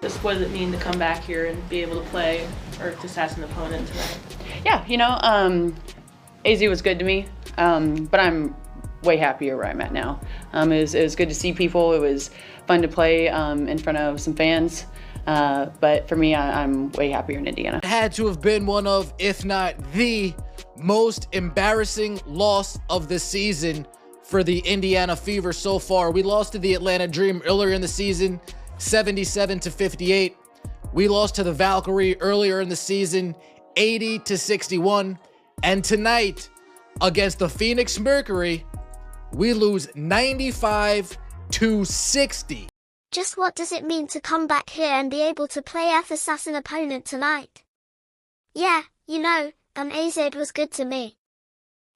Just what does it mean to come back here and be able to play or to sass an opponent tonight? Yeah, AZ was good to me, but I'm way happier where I'm at now. It was good to see people. It was fun to play in front of some fans. But for me, I'm way happier in Indiana. It had to have been one of, if not the most embarrassing loss of the season for the Indiana Fever so far. We lost to the Atlanta Dream earlier in the season, 77-58. We lost to the Valkyrie earlier in the season, 80-61. And tonight, against the Phoenix Mercury, we lose 95-60. Just what does it mean to come back here and be able to play F assassin opponent tonight? Yeah, AZ was good to me.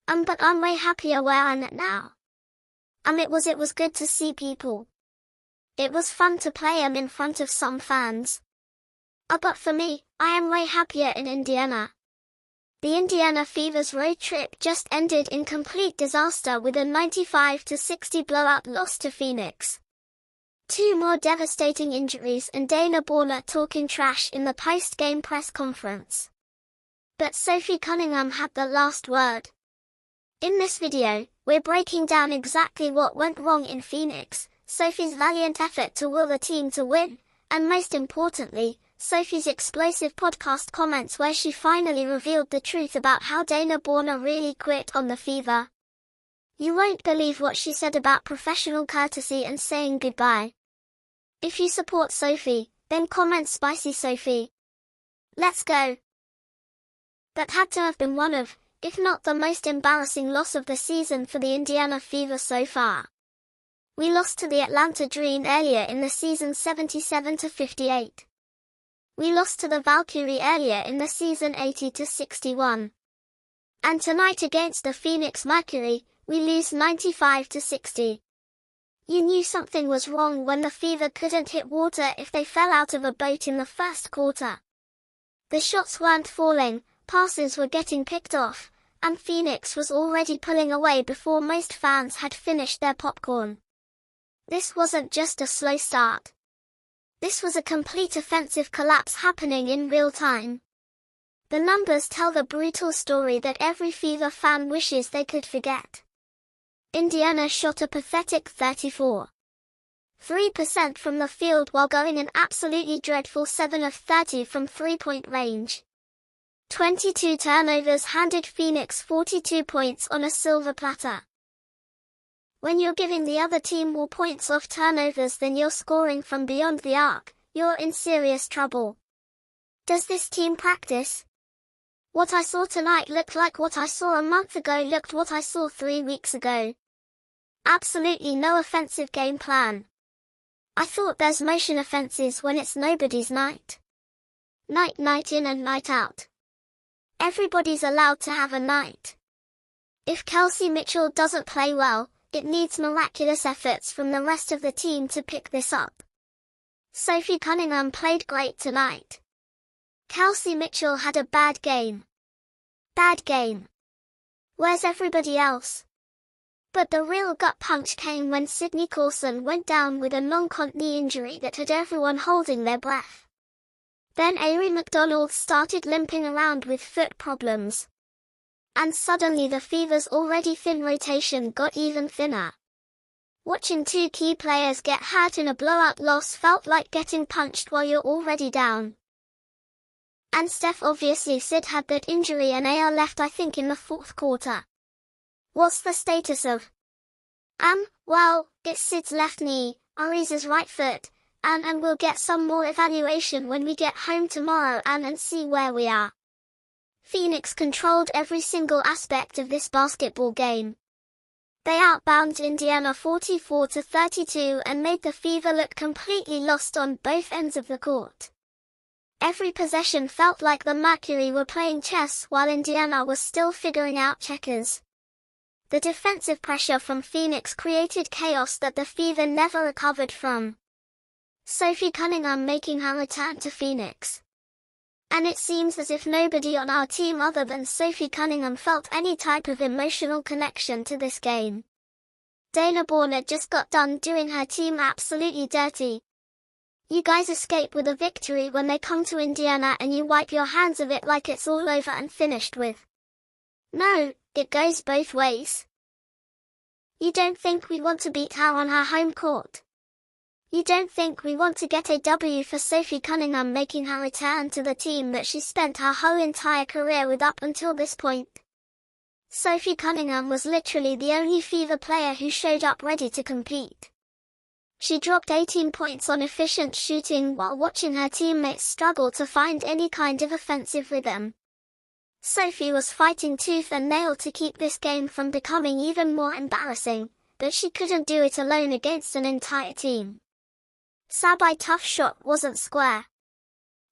But I'm way happier where I'm at now. It was good to see people. It was fun to play in front of some fans. But for me, I am way happier in Indiana. The Indiana Fever's road trip just ended in complete disaster with a 95-60 blowout loss to Phoenix. 2 more devastating injuries and Dana Borner talking trash in the post-game press conference. But Sophie Cunningham had the last word. In this video, we're breaking down exactly what went wrong in Phoenix, Sophie's valiant effort to will the team to win, and most importantly, Sophie's explosive podcast comments where she finally revealed the truth about how Dana Borner really quit on the Fever. You won't believe what she said about professional courtesy and saying goodbye. If you support Sophie, then comment spicy Sophie. Let's go. That had to have been one of, if not the most embarrassing loss of the season for the Indiana Fever so far. We lost to the Atlanta Dream earlier in the season 77-58. We lost to the Valkyrie earlier in the season 80-61. And tonight against the Phoenix Mercury, we lose 95-60. You knew something was wrong when the Fever couldn't hit water if they fell out of a boat in the first quarter. The shots weren't falling, passes were getting picked off, and Phoenix was already pulling away before most fans had finished their popcorn. This wasn't just a slow start. This was a complete offensive collapse happening in real time. The numbers tell the brutal story that every Fever fan wishes they could forget. Indiana shot a pathetic 34.3% from the field while going an absolutely dreadful 7 of 30 from three-point range. 22 turnovers handed Phoenix 42 points on a silver platter. When you're giving the other team more points off turnovers than you're scoring from beyond the arc, you're in serious trouble. Does this team practice? What I saw tonight looked like what I saw a month ago looked what I saw 3 weeks ago. Absolutely no offensive game plan. I thought there's motion offenses when it's nobody's night. Night in and night out. Everybody's allowed to have a night. If Kelsey Mitchell doesn't play well, it needs miraculous efforts from the rest of the team to pick this up. Sophie Cunningham played great tonight. Kelsey Mitchell had a bad game. Bad game. Where's everybody else? But the real gut punch came when Sydney Coulson went down with a non-con knee injury that had everyone holding their breath. Then Ari McDonald started limping around with foot problems. And suddenly the Fever's already thin rotation got even thinner. Watching 2 key players get hurt in a blowout loss felt like getting punched while you're already down. And Steph obviously Sid had that injury and AR left I think in the 4th quarter. What's the status of? Well, it's Sid's left knee, Ari's right foot, and we'll get some more evaluation when we get home tomorrow and see where we are. Phoenix controlled every single aspect of this basketball game. They outbound Indiana 44-32 and made the Fever look completely lost on both ends of the court. Every possession felt like the Mercury were playing chess while Indiana was still figuring out checkers. The defensive pressure from Phoenix created chaos that the Fever never recovered from. Sophie Cunningham making her return to Phoenix. And it seems as if nobody on our team other than Sophie Cunningham felt any type of emotional connection to this game. Dana Borner just got done doing her team absolutely dirty. You guys escape with a victory when they come to Indiana and you wipe your hands of it like it's all over and finished with. No, it goes both ways. You don't think we want to beat her on her home court? You don't think we want to get a W for Sophie Cunningham making her return to the team that she spent her whole entire career with up until this point? Sophie Cunningham was literally the only Fever player who showed up ready to compete. She dropped 18 points on efficient shooting while watching her teammates struggle to find any kind of offensive rhythm. Sophie was fighting tooth and nail to keep this game from becoming even more embarrassing, but she couldn't do it alone against an entire team. Sabai tough shot wasn't square.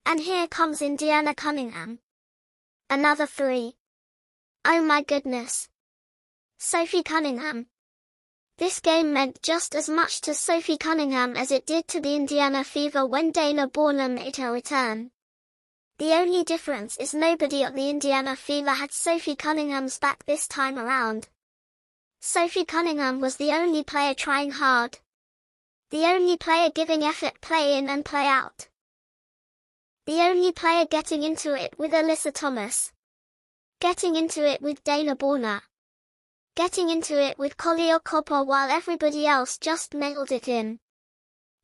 And here comes Indiana Cunningham. Another 3. Oh my goodness. Sophie Cunningham. This game meant just as much to Sophie Cunningham as it did to the Indiana Fever when Dana Borner made her return. The only difference is nobody on the Indiana Fever had Sophie Cunningham's back this time around. Sophie Cunningham was the only player trying hard. The only player giving effort play in and play out. The only player getting into it with Alyssa Thomas. Getting into it with Dana Borner. Getting into it with Collier Copper while everybody else just mailed it in.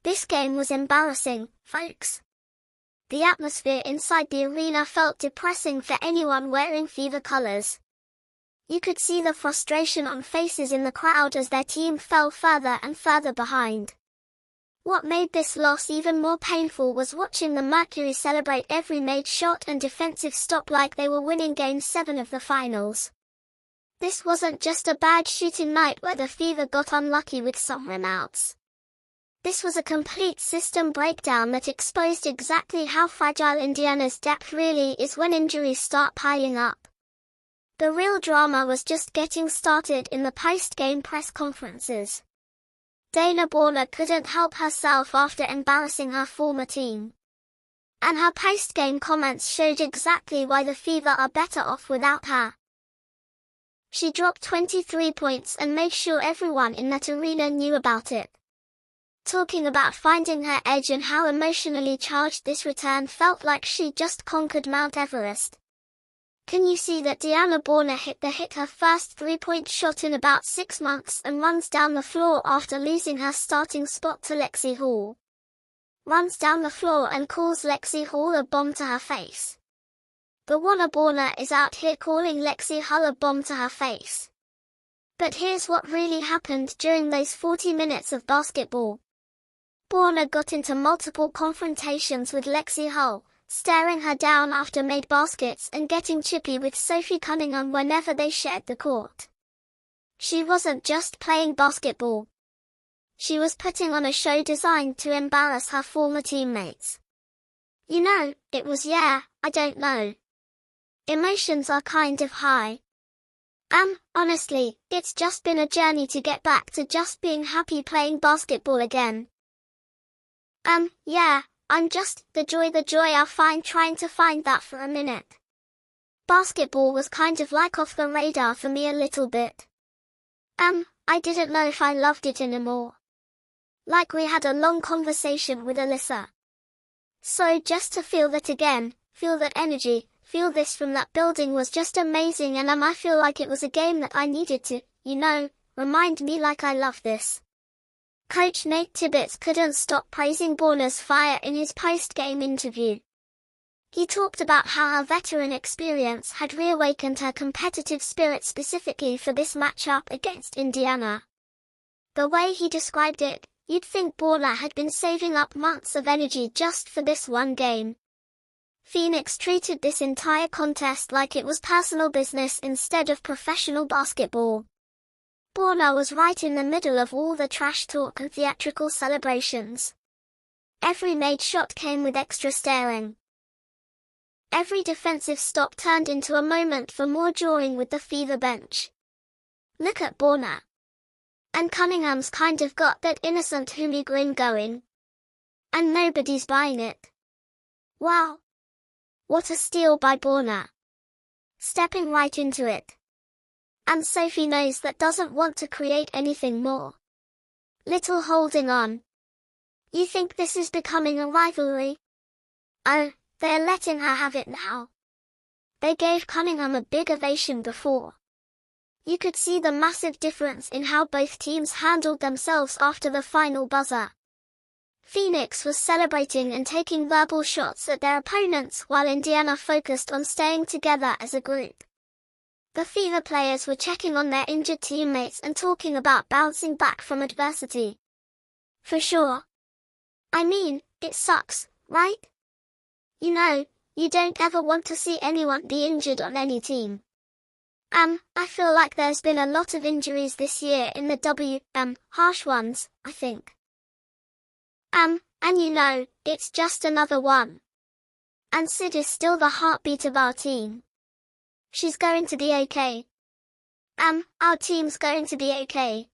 This game was embarrassing, folks. The atmosphere inside the arena felt depressing for anyone wearing Fever colors. You could see the frustration on faces in the crowd as their team fell further and further behind. What made this loss even more painful was watching the Mercury celebrate every made shot and defensive stop like they were winning Game 7 of the finals. This wasn't just a bad shooting night where the Fever got unlucky with some runouts. This was a complete system breakdown that exposed exactly how fragile Indiana's depth really is when injuries start piling up. The real drama was just getting started in the post-game press conferences. Dana Borner couldn't help herself after embarrassing her former team. And her post-game comments showed exactly why the Fever are better off without her. She dropped 23 points and made sure everyone in that arena knew about it. Talking about finding her edge and how emotionally charged this return felt like she just conquered Mount Everest. Can you see that Dana Borner hit her first 3-point shot in about 6 months and runs down the floor after losing her starting spot to Lexi Hall? Runs down the floor and calls Lexi Hall a bomb to her face. The Warner Borner is out here calling Lexi Hull a bomb to her face. But here's what really happened during those 40 minutes of basketball. Borner got into multiple confrontations with Lexi Hull, staring her down after made baskets and getting chippy with Sophie Cunningham whenever they shared the court. She wasn't just playing basketball. She was putting on a show designed to embarrass her former teammates. You know, it was I don't know. Emotions are kind of high. Honestly, it's just been a journey to get back to just being happy playing basketball again. I'm just, the joy I'll find trying to find that for a minute. Basketball was kind of like off the radar for me a little bit. I didn't know if I loved it anymore. Like we had a long conversation with Alyssa. So just to feel that again, feel that energy, feel this from that building was just amazing, and I feel like it was a game that I needed to, remind me like I love this. Coach Nate Tibbetts couldn't stop praising Borner's fire in his post-game interview. He talked about how her veteran experience had reawakened her competitive spirit specifically for this matchup against Indiana. The way he described it, you'd think Borner had been saving up months of energy just for this one game. Phoenix treated this entire contest like it was personal business instead of professional basketball. Borner was right in the middle of all the trash talk and theatrical celebrations. Every made shot came with extra staring. Every defensive stop turned into a moment for more drawing with the Fever bench. Look at Borner. And Cunningham's kind of got that innocent Humi grin going. And nobody's buying it. Wow. What a steal by Borner. Stepping right into it. And Sophie knows that doesn't want to create anything more. Little holding on. You think this is becoming a rivalry? Oh, they're letting her have it now. They gave Cunningham a big ovation before. You could see the massive difference in how both teams handled themselves after the final buzzer. Phoenix was celebrating and taking verbal shots at their opponents while Indiana focused on staying together as a group. The Fever players were checking on their injured teammates and talking about bouncing back from adversity. For sure. I mean, it sucks, right? You know, you don't ever want to see anyone be injured on any team. I feel like there's been a lot of injuries this year in the harsh ones, I think. And you know, it's just another one. And Sid is still the heartbeat of our team. She's going to be okay. Our team's going to be okay.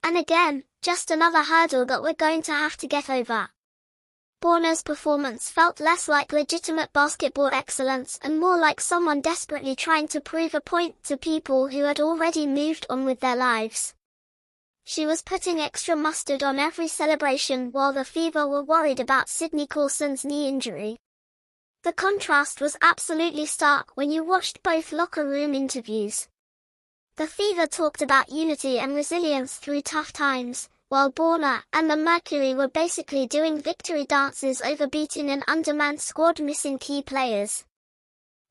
And again, just another hurdle that we're going to have to get over. Borna's performance felt less like legitimate basketball excellence and more like someone desperately trying to prove a point to people who had already moved on with their lives. She was putting extra mustard on every celebration while the Fever were worried about Sydney Coulson's knee injury. The contrast was absolutely stark when you watched both locker room interviews. The Fever talked about unity and resilience through tough times, while Borna and the Mercury were basically doing victory dances over beating an undermanned squad missing key players.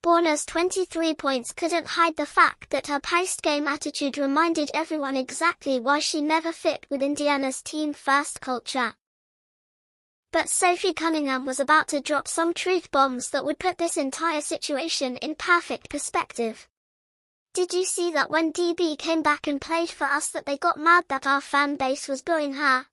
Borna's 23 points couldn't hide the fact that her post-game attitude reminded everyone exactly why she never fit with Indiana's team-first culture. But Sophie Cunningham was about to drop some truth bombs that would put this entire situation in perfect perspective. Did you see that when DB came back and played for us that they got mad that our fan base was booing her?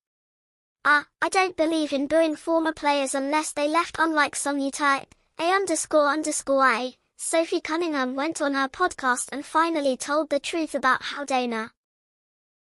I don't believe in booing former players unless they left, unlike some you type, A__A. Sophie Cunningham went on her podcast and finally told the truth about how Dana